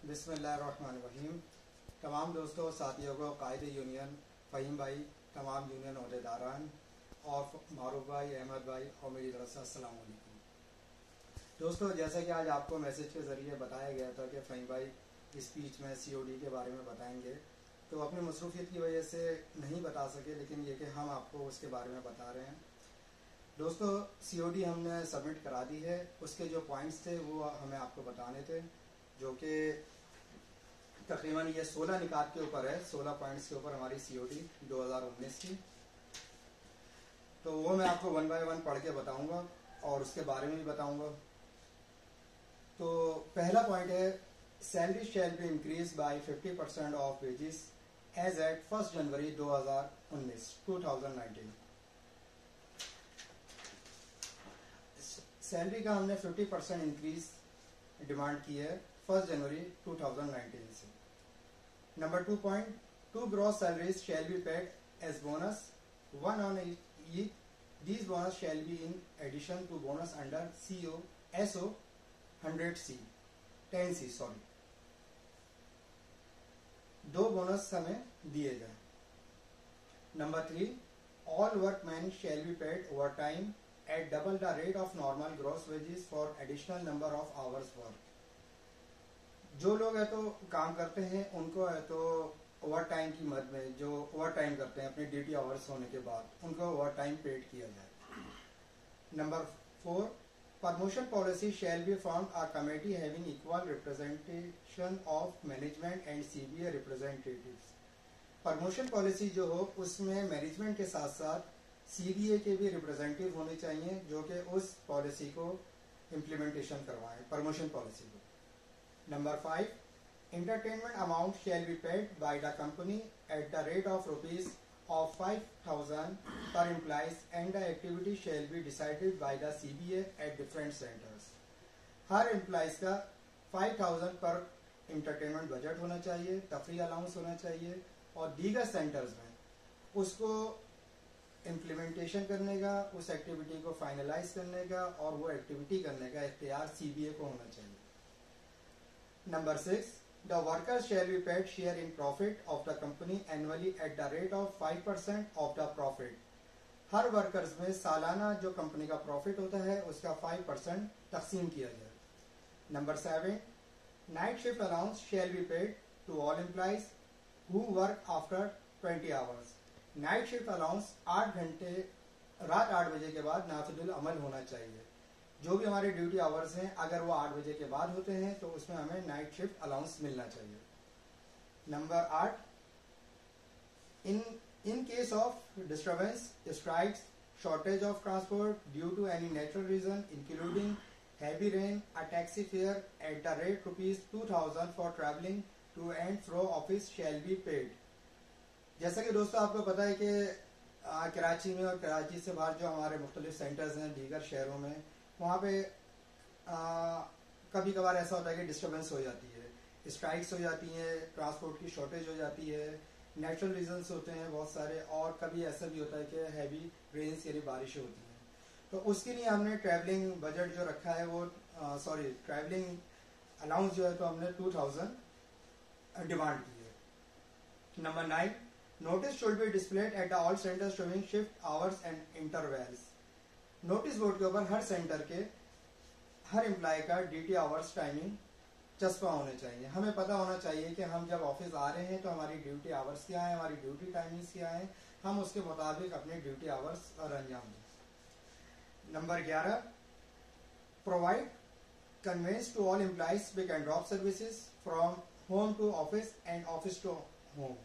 बिस्मिल्लाहिर्रहमानिर्रहीम। तमाम दोस्तों साथियों को कायद यूनियन फ़हीम भाई, तमाम यूनियन अहदेदारान और मारूफ भाई, अहमद भाई और मेरी तरफ से अस्सलाम वालेकुम। दोस्तों, जैसा कि आज आपको मैसेज के ज़रिए बताया गया था कि फ़हीम भाई स्पीच में COD के बारे में बताएंगे, तो अपनी मसरूफियत की वजह से नहीं बता सके, लेकिन ये कि हम आपको उसके बारे में बता रहे हैं। दोस्तों, COD हमने सबमिट करा दी है। उसके जो पॉइंट्स थे वो हमें आपको बताने थे, जो कि तकरीबन ये 16 निकात के ऊपर है। 16 पॉइंट्स के ऊपर हमारी COD 2019 की। तो वो मैं आपको 1 बाय 1 पढ़ के बताऊंगा और उसके बारे में भी बताऊंगा। तो पहला पॉइंट है, salary shall be increase by 50% of wages as at 1 January 2019। Salary का हमने 50% इंक्रीज डिमांड की है 1 जनवरी 2019 से। Number 2 point, 2 gross salaries shall be paid as bonus, 1 on each. These bonus shall be in addition to bonus under SO 10C sorry. 2 bonus हमें दिए जाए। Number 3, all workmen shall be paid overtime at double the rate of normal gross wages for additional number of hours work। जो लोग है तो काम करते हैं उनको है तो ओवर टाइम की मद में जो ओवर टाइम करते हैं अपने ड्यूटी आवर्स होने के बाद, उनको ओवर टाइम पेड किया जाए। Number 4, promotion policy shall be form a committee having equal representation of management and CBA representatives. Promotion policy जो हो उसमें मैनेजमेंट के साथ साथ CBA के भी रिप्रेजेंटेटिव होने चाहिए, जो कि उस पॉलिसी को इम्प्लीमेंटेशन करवाएं, प्रमोशन पॉलिसी को। Number 5, entertainment amount shall be paid by the company at the rate of rupees of 5,000 per employees and the activity shall be decided by the CBA at different centers। Her employees का 5,000 पर entertainment budget होना चाहिए, तफरी allowance होना चाहिए और दीगर centres में उसको इम्प्लीमेंटेशन करने का, उस एक्टिविटी को फाइनलाइज करने का और वो एक्टिविटी करने का इख्तियार CBA को होना चाहिए। Number 6, the workers shall be paid share in profit of the company annually at the rate of 5% of the profit। Her workers में सालाना जो कंपनी का प्रॉफिट होता है उसका 5% तकसीम किया जाए। Number 7, night shift allowance shall be paid to all employees who work after 20 hours. Night shift allowance 8 घंटे रात 8 बजे के बाद नाफिजुल अमल होना चाहिए। जो भी हमारे ड्यूटी आवर्स हैं अगर वो 8 बजे के बाद होते हैं तो उसमें हमें नाइट शिफ्ट अलाउंस मिलना चाहिए। Number 8, in case of disturbance, strikes, shortage of transport due to any natural reason including heavy rain, a taxi fare at the rate ₹2,000 for travelling to and fro office shall be paid. जैसा कि दोस्तों आपको पता है कि कराची में और कराची से बाहर जो हमारे मुख्तलिफ सेंटर्स हैं दीगर शहरों में, वहाँ पे कभी कभार ऐसा होता है कि डिस्टर्बेंस हो जाती है, स्ट्राइक्स हो जाती हैं, ट्रांसपोर्ट की शॉर्टेज हो जाती है, नेचुरल रीजंस होते हैं बहुत सारे, और कभी ऐसा भी होता है कि हैवी रेन्स यानी बारिशें होती हैं। तो उसके लिए हमने ट्रैवलिंग बजट जो रखा है वो ट्रैवलिंग अलाउंस जो है तो हमने 2,000 डिमांड की है। Number 9, notice should be displayed at all centres showing shift hours and intervals. Notice board के ऊपर हर सेंटर के हर एम्प्लॉय का ड्यूटी आवर्स टाइमिंग चस्पा होने चाहिए। हमें पता होना चाहिए कि हम जब ऑफिस आ रहे हैं तो हमारी ड्यूटी आवर्स क्या है, हमारी ड्यूटी टाइमिंग्स क्या है, हम उसके मुताबिक अपने ड्यूटी आवर्स और अंजाम दें। Number 11, provide conveyance to all employees pick and drop services from home to office and office to home.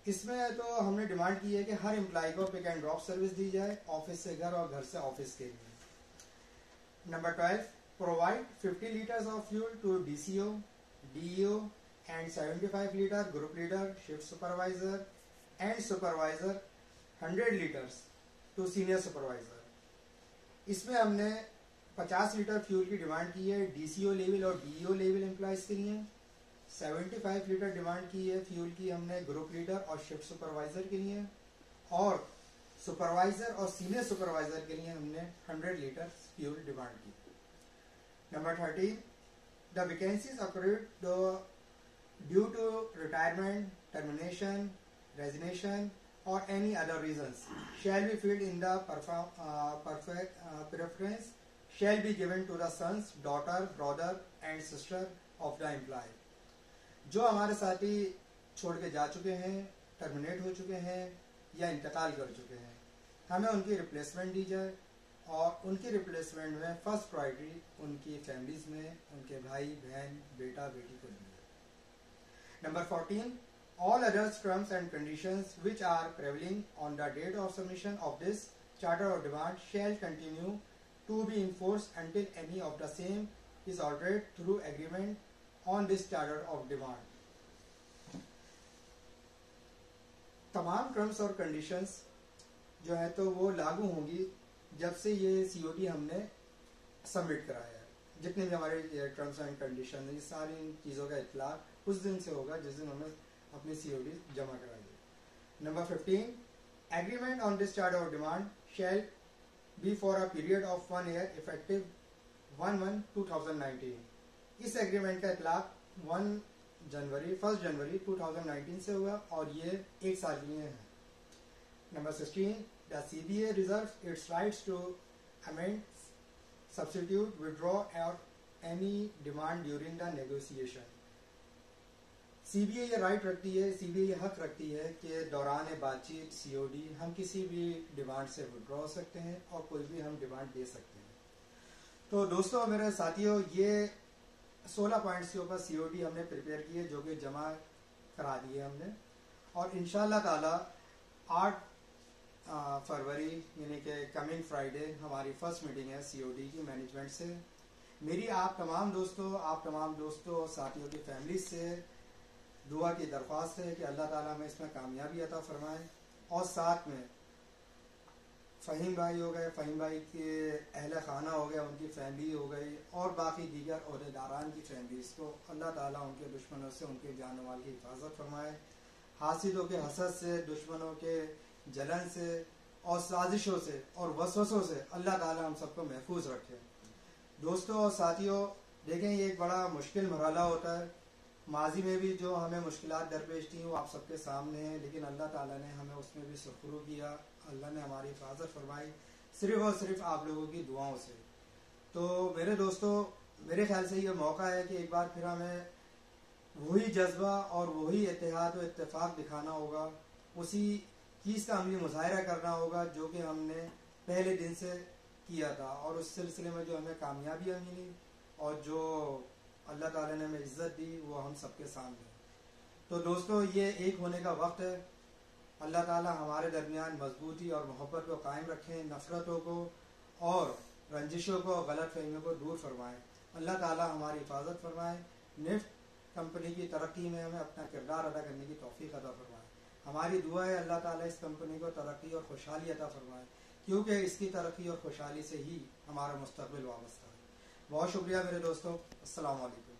इसमें तो हमने डिमांड की है कि हर एम्प्लॉय को पिक एंड ड्रॉप सर्विस दी जाए, ऑफिस से घर और घर से ऑफिस के लिए। Number 12, provide 50 litres of fuel to DCO, DEO and 75 litre group leader, shift supervisor and supervisor, 100 litres to senior supervisor. इसमें हमने 50 लीटर फ्यूल की डिमांड की है DCO लेवल और DEO लेवल एम्प्लॉयज के लिए। 75 लीटर डिमांड की है फ्यूल की हमने ग्रुप लीडर और शिफ्ट सुपरवाइजर के लिए, और सुपरवाइजर और सीनियर सुपरवाइजर के लिए हमने 100 लीटर फ्यूल डिमांड की। Number 13, the workers shell be paid eight the rate of 5% of the The vacancies occurred due to retirement, termination, resignation, or any other reasons shall be filled in the preference shall be given to the sons, daughter, brother and sister of the employee. जो हमारे साथी छोड़ के जा चुके हैं, terminate हो चुके हैं या इंतकाल कर चुके हैं, हमें उनकी रिप्लेसमेंट दी जाए और उनकी रिप्लेसमेंट में फर्स्ट प्रायोरिटी उनकी फैमिलीज में उनके भाई बहन बेटा बेटी को दी जाए। Number 14, all other terms and conditions which are prevailing on the date of submission of this charter of demand shall continue to be enforced until any of the same is altered through agreement on this charter of demand। तमाम terms और conditions जो है तो वो लागू होंगी जब से ये सीओडी हमने सबमिट कराया है। जितने भी हमारे टर्म्स एंड कंडीशन ये सारी चीज़ों का इतलाक उस दिन से होगा जिस दिन हमें अपनी सीओडी जमा कराइए। Number 15, agreement on this charter of demand shall be for a period of 1 year effective 1/1/2019। इस एग्रीमेंट का इतलाक 1 जनवरी 2019 से हुआ और ये 1 साल के लिए है। Number 16, the CBA reserve its rights to amend, substitute, withdraw और any demand during the negotiation. CBA ये राइट रखती है, सीबीए ये हक रखती है कि दौरान बातचीत सीओडी हम किसी भी डिमांड से विड्रॉ हो सकते हैं और कोई भी हम डिमांड दे सकते हैं। तो दोस्तों मेरे साथियों, ये 16 पॉइंट्स के ऊपर सीओडी हमने प्रिपेयर की है जो कि जमा करा दी है हमने और इंशाल्लाह ताला 8 फरवरी यानी कि कमिंग फ्राइडे हमारी फर्स्ट मीटिंग है सीओडी की मैनेजमेंट से। मेरी आप तमाम दोस्तों और साथियों की फैमिली से दुआ की दरख्वास्त है कि अल्लाह ताला हमें इसमें कामयाबी अता फरमाए और साथ में फ़हीम भाई हो गए, फ़हीम भाई के अहल खाना हो गया, उनकी फैमिली हो गई और बाकी दीगर ओहदेदारान की फैमिलीज़ को अल्लाह ताला उनके दुश्मनों से, उनके जान माल की हिफाजत फरमाए, हासिदों के हसद से, दुश्मनों के जलन से और साजिशों से और वसवसों से अल्लाह ताला हम सबको महफूज रखे। दोस्तों और साथियों, देखें ये एक बड़ा मुश्किल मरहला होता है। माजी में भी जो हमें मुश्किलात दरपेश थी वो आप सबके सामने हैं, लेकिन अल्लाह ताला ने हमें उसमें भी सुरखरू किया, अल्लाह ने हमारी हिफाजत फरमाई सिर्फ और सिर्फ आप लोगों की दुआओं से। तो मेरे दोस्तों, मेरे ख्याल से ये मौका है कि एक बार फिर हमें वही जज्बा और वही इत्तेहाद और इत्तेफाक दिखाना होगा, उसी चीज़ का अमली मुजाहिरा करना होगा जो कि हमने पहले दिन से किया था और उस सिलसिले में जो हमें कामयाबियाँ मिली और जो अल्लाह ताला ने हमें इज्जत दी वो हम सबके सामने। तो दोस्तों, ये एक होने का वक्त है। अल्लाह ताला हमारे दरमियान मजबूती और मोहब्बत को कायम रखें, नफ़रतों को और रंजिशों को, गलत फहमियों को दूर फरमाएँ। अल्लाह ताला हमारी हिफाजत फरमाए। निफ्ट कंपनी की तरक्की में हमें अपना किरदार अदा करने की तौफीक अता फरमाए। हमारी दुआ है अल्लाह ताला इस कंपनी को तरक्की और खुशहाली अता फरमाए, क्योंकि इसकी तरक्की और खुशहाली से ही हमारा मुस्तकबिल वाबस्ता है। बहुत शुक्रिया मेरे दोस्तों। अस्सलाम वालेकुम।